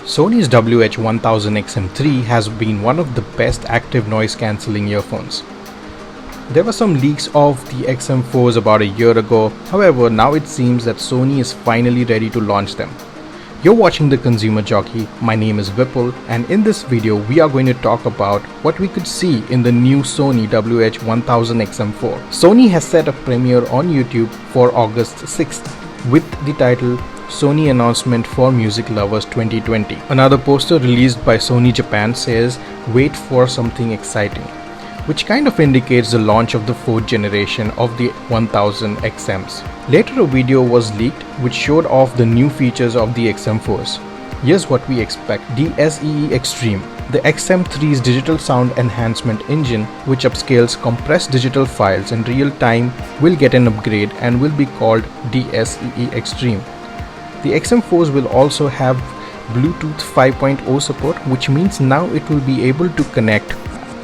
Sony's WH-1000XM3 has been one of the best active noise cancelling earphones. There were some leaks of the XM4s about a year ago, however now it seems that Sony is finally ready to launch them. You're watching The Consumer Jockey, my name is Vipul, and in this video we are going to talk about what we could see in the new Sony WH-1000XM4. Sony has set a premiere on YouTube for August 6th with the title Sony Announcement for Music Lovers 2020. Another poster released by Sony Japan says, "Wait for something exciting," which kind of indicates the launch of the 4th generation of the 1000 XMs. Later a video was leaked which showed off the new features of the XM4s. Here's what we expect. DSEE Extreme. The XM3's digital sound enhancement engine, which upscales compressed digital files in real time, will get an upgrade and will be called DSEE Extreme. The XM4s will also have Bluetooth 5.0 support, which means now it will be able to connect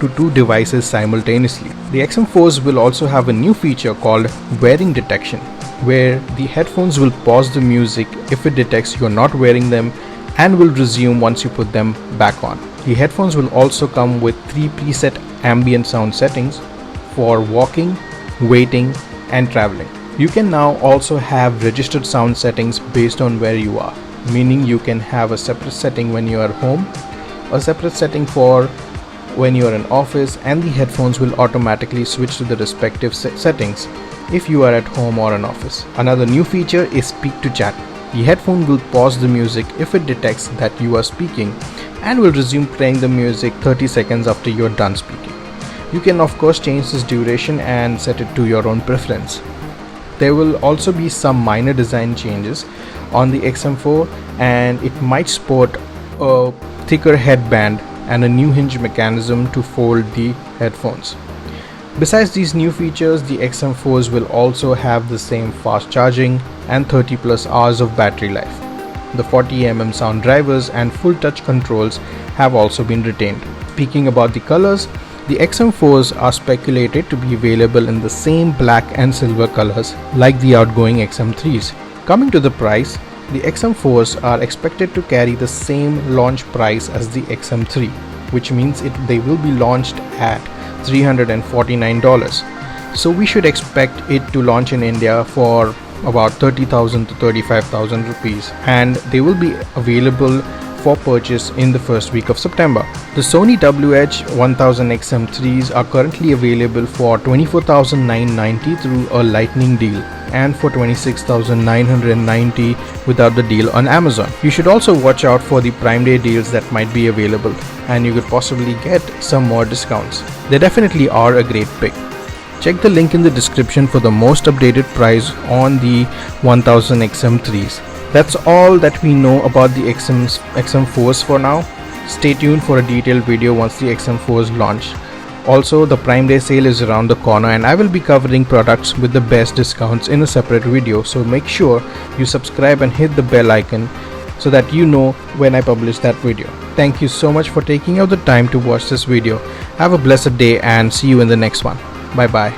to two devices simultaneously. The XM4s will also have a new feature called wearing detection, where the headphones will pause the music if it detects you're not wearing them and will resume once you put them back on. The headphones will also come with 3 preset ambient sound settings for walking, waiting and traveling. You can now also have registered sound settings based on where you are, meaning you can have a separate setting when you are home, a separate setting for when you are in office, and the headphones will automatically switch to the respective settings if you are at home or in office. Another new feature is speak to chat. The headphone will pause the music if it detects that you are speaking and will resume playing the music 30 seconds after you are done speaking. You can of course change this duration and set it to your own preference. There will also be some minor design changes on the XM4, and it might sport a thicker headband and a new hinge mechanism to fold the headphones. Besides these new features, the XM4s will also have the same fast charging and 30+ hours of battery life. The 40mm sound drivers and full touch controls have also been retained. Speaking about the colors, the XM4s are speculated to be available in the same black and silver colors like the outgoing XM3s. Coming to the price, the XM4s are expected to carry the same launch price as the XM3, which means they will be launched at $349. So we should expect it to launch in India for about 30,000 to 35,000 rupees, and they will be available for purchase in the first week of September. The Sony WH-1000XM3s are currently available for 24,990 through a lightning deal and for 26,990 without the deal on Amazon. You should also watch out for the Prime Day deals that might be available, and you could possibly get some more discounts. They definitely are a great pick. Check the link in the description for the most updated price on the 1000 XM3s. That's all that we know about the XM4s for now. Stay tuned for a detailed video once the XM4s launch. Also, the Prime Day sale is around the corner, and I will be covering products with the best discounts in a separate video, so make sure you subscribe and hit the bell icon so that you know when I publish that video. Thank you so much for taking out the time to watch this video. Have a blessed day and see you in the next one. Bye bye.